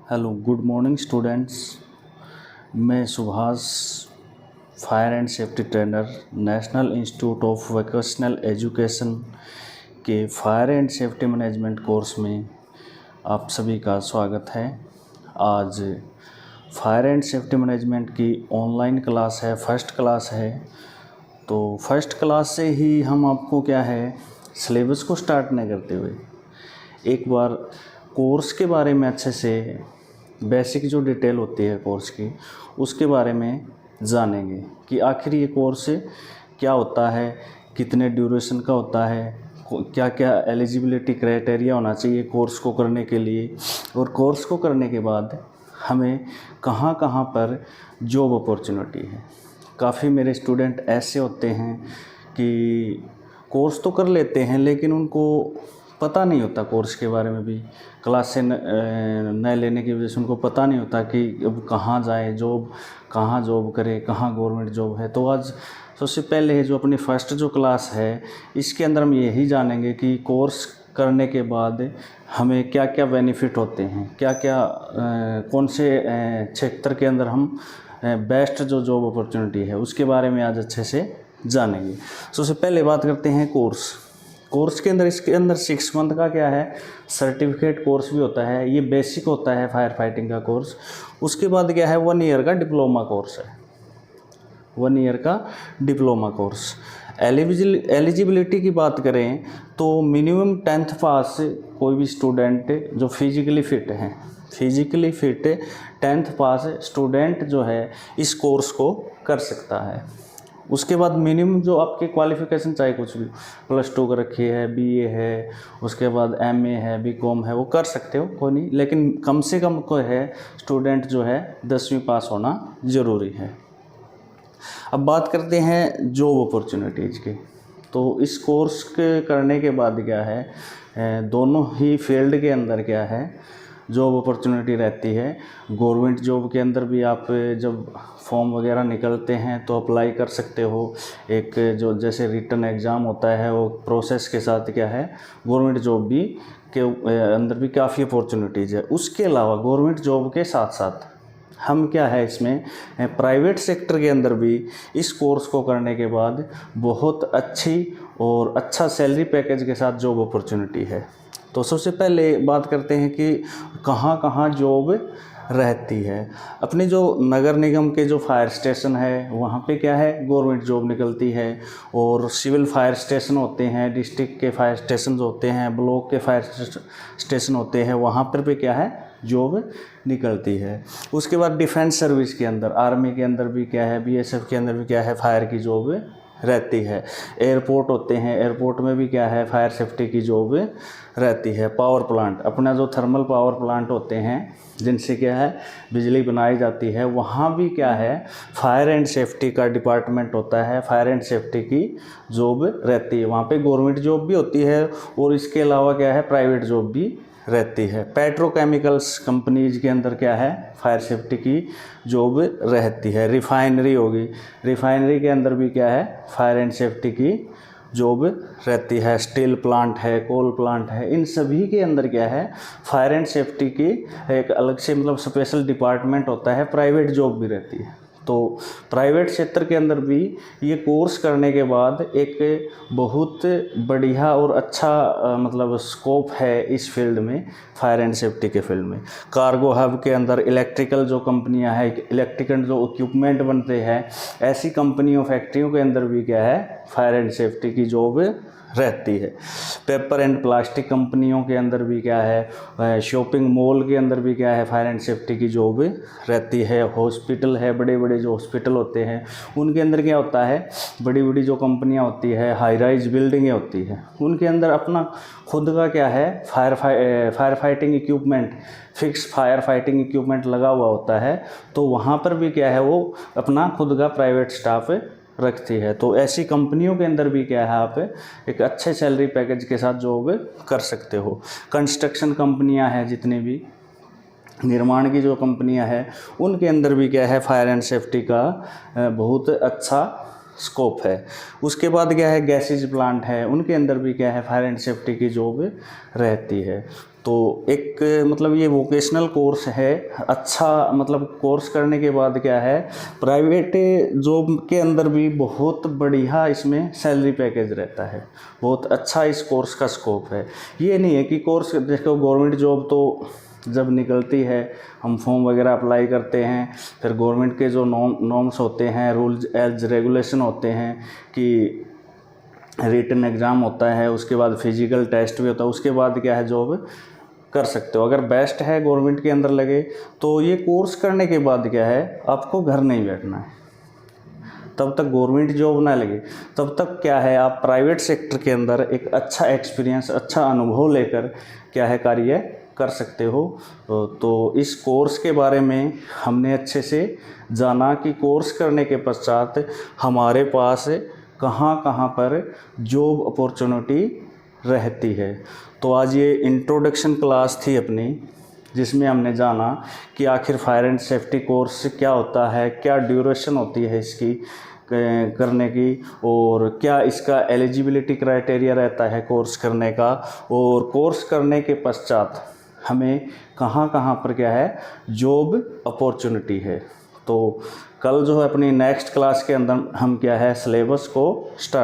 Hello good morning students. मैं Subhash, fire and safety trainer, national institute of vocational education के fire and safety management course में आप सभी का स्वागत है। आज फायर एंड सेफ्टी मैनेजमेंट की ऑनलाइन क्लास है, फर्स्ट क्लास है। तो फर्स्ट क्लास से ही हम आपको क्या है, सिलेबस को स्टार्ट नहीं करते हुए एक बार कोर्स के बारे में अच्छे से बेसिक जो डिटेल होती है कोर्स की, उसके बारे में जानेंगे कि आखिर ये कोर्स क्या होता है, कितने ड्यूरेशन का होता है, क्या क्या एलिजिबिलिटी क्राइटेरिया होना चाहिए कोर्स को करने के लिए, और कोर्स को करने के बाद हमें कहाँ कहाँ पर जॉब अपॉर्चुनिटी है। काफ़ी मेरे स्टूडेंट ऐसे होते हैं कि कोर्स तो कर लेते हैं लेकिन उनको पता नहीं होता कोर्स के बारे में भी, क्लास से न लेने की वजह से उनको पता नहीं होता कि अब कहाँ जाए, जॉब कहाँ जॉब करे, कहाँ गवर्नमेंट जॉब है। तो आज सबसे पहले जो अपनी फर्स्ट जो क्लास है, इसके अंदर हम यही जानेंगे कि कोर्स करने के बाद हमें क्या क्या बेनिफिट होते हैं, क्या क्या कौन से क्षेत्र के अंदर हम बेस्ट जो जॉब अपॉर्चुनिटी है उसके बारे में आज अच्छे से जानेंगे। सबसे पहले बात करते हैं कोर्स के अंदर। इसके अंदर 6 मंथ का क्या है, सर्टिफिकेट कोर्स भी होता है। ये बेसिक होता है फायर फाइटिंग का कोर्स। उसके बाद क्या है, 1 ईयर का डिप्लोमा कोर्स है। 1 ईयर का डिप्लोमा कोर्स। एलिजिबिलिटी की बात करें तो मिनिमम 10th पास कोई भी स्टूडेंट जो फिजिकली फिट हैं, 10th पास स्टूडेंट जो है इस कोर्स को कर सकता है। उसके बाद मिनिमम जो आपके क्वालिफ़िकेशन चाहे कुछ भी, +2 कर रखी है, BA है, उसके बाद MA है, BCom है, वो कर सकते हो, कोई नहीं, लेकिन कम से कम को है स्टूडेंट जो है 10वीं पास होना ज़रूरी है। अब बात करते हैं जॉब अपॉर्चुनिटीज़ की। तो इस कोर्स के करने के बाद क्या है, दोनों ही फील्ड के अंदर क्या है जॉब अपॉर्चुनिटी रहती है। गवर्नमेंट जॉब के अंदर भी आप जब फॉर्म वगैरह निकलते हैं तो अप्लाई कर सकते हो। एक जो जैसे रिटन एग्ज़ाम होता है वो प्रोसेस के साथ क्या है, गवर्नमेंट जॉब भी के अंदर भी काफ़ी अपॉर्चुनिटीज़ है। उसके अलावा गवर्नमेंट जॉब के साथ साथ हम क्या है इसमें प्राइवेट सेक्टर के अंदर भी इस कोर्स को करने के बाद बहुत अच्छी और अच्छा सैलरी पैकेज के साथ जॉब अपॉर्चुनिटी है। तो सबसे पहले बात करते हैं कि कहाँ कहाँ जॉब रहती है। अपने जो नगर निगम के जो फायर स्टेशन है वहाँ पे क्या है गवर्नमेंट जॉब निकलती है, और सिविल फायर स्टेशन होते हैं, डिस्ट्रिक्ट के फायर स्टेशन होते हैं, ब्लॉक के फायर स्टेशन होते हैं, वहाँ पर भी क्या है जॉब निकलती है। उसके बाद डिफेंस सर्विस के अंदर, आर्मी के अंदर भी क्या है, BSF के अंदर भी क्या है फायर की जॉब रहती है। एयरपोर्ट होते हैं, एयरपोर्ट में भी क्या है फायर सेफ्टी की जॉब रहती है। पावर प्लांट, अपना जो थर्मल पावर प्लांट होते हैं जिनसे क्या है बिजली बनाई जाती है, वहाँ भी क्या है फायर एंड सेफ्टी का डिपार्टमेंट होता है, फायर एंड सेफ्टी की जॉब रहती है। वहाँ पे गवर्नमेंट जॉब भी होती है और इसके अलावा क्या है प्राइवेट जॉब भी रहती है। पेट्रोकेमिकल्स कंपनीज के अंदर क्या है फायर सेफ्टी की जॉब रहती है। रिफाइनरी होगी, रिफाइनरी के अंदर भी क्या है फायर एंड सेफ्टी की जॉब रहती है। स्टील प्लांट है, कोल प्लांट है, इन सभी के अंदर क्या है फायर एंड सेफ्टी की एक अलग से मतलब स्पेशल डिपार्टमेंट होता है, प्राइवेट जॉब भी रहती है। तो प्राइवेट क्षेत्र के अंदर भी ये कोर्स करने के बाद एक बहुत बढ़िया और अच्छा मतलब स्कोप है इस फील्ड में, फायर एंड सेफ्टी के फील्ड में। कार्गो हब के अंदर इलेक्ट्रिकल जो कंपनियां हैं, इलेक्ट्रिकल जो इक्विपमेंट बनते हैं, ऐसी कंपनियों फैक्ट्रियों के अंदर भी क्या है फायर एंड सेफ्टी की जॉब रहती है। पेपर एंड प्लास्टिक कंपनियों के अंदर भी क्या है, शॉपिंग मॉल के अंदर भी क्या है फायर एंड सेफ्टी की जॉब रहती है। हॉस्पिटल है, बड़े बड़े जो हॉस्पिटल होते हैं उनके अंदर क्या होता है, बड़ी बड़ी जो कंपनियां होती है, हाई राइज बिल्डिंगें होती हैं, उनके अंदर अपना खुद का क्या है fire fighting equipment, fix fire fighting equipment लगा हुआ होता है। तो वहाँ पर भी क्या है वो अपना खुद का प्राइवेट स्टाफ रखती है। तो ऐसी कंपनियों के अंदर भी क्या है आप एक अच्छे सैलरी पैकेज के साथ जॉब कर सकते हो। कंस्ट्रक्शन कंपनियां हैं, जितने भी निर्माण की जो कंपनियां हैं उनके अंदर भी क्या है फायर एंड सेफ्टी का बहुत अच्छा स्कोप है। उसके बाद क्या है, गैसेज प्लांट है, उनके अंदर भी क्या है फायर एंड सेफ्टी की जॉब रहती है। तो एक मतलब ये वोकेशनल कोर्स है, अच्छा मतलब कोर्स करने के बाद क्या है प्राइवेट जॉब के अंदर भी बहुत बढ़िया इसमें सैलरी पैकेज रहता है, बहुत अच्छा इस कोर्स का स्कोप है। ये नहीं है कि कोर्स देखो गवर्नमेंट जॉब तो जब निकलती है हम फॉर्म वगैरह अप्लाई करते हैं, फिर गवर्नमेंट के जो नॉर्म्स होते हैं, रूल्स एज रेगुलेशन होते हैं कि रिटन एग्ज़ाम होता है, उसके बाद फिजिकल टेस्ट भी होता है, उसके बाद क्या है जॉब कर सकते हो। अगर बेस्ट है गवर्नमेंट के अंदर लगे तो ये कोर्स करने के बाद क्या है आपको घर नहीं बैठना है, तब तक गवर्नमेंट जॉब ना लगे तब तक क्या है आप प्राइवेट सेक्टर के अंदर एक अच्छा एक्सपीरियंस, अच्छा अनुभव लेकर क्या है कार्य कर सकते हो। तो इस कोर्स के बारे में हमने अच्छे से जाना कि कोर्स करने के पश्चात हमारे पास कहाँ कहाँ पर जॉब अपॉर्चुनिटी रहती है। तो आज ये इंट्रोडक्शन क्लास थी अपनी, जिसमें हमने जाना कि आखिर फायर एंड सेफ्टी कोर्स क्या होता है, क्या ड्यूरेशन होती है इसकी करने की, और क्या इसका एलिजिबिलिटी क्राइटेरिया रहता है कोर्स करने का, और कोर्स करने के पश्चात हमें कहाँ कहाँ पर क्या है जॉब अपॉर्चुनिटी है। तो कल जो है अपनी नेक्स्ट क्लास के अंदर हम क्या है सिलेबस को स्टार्ट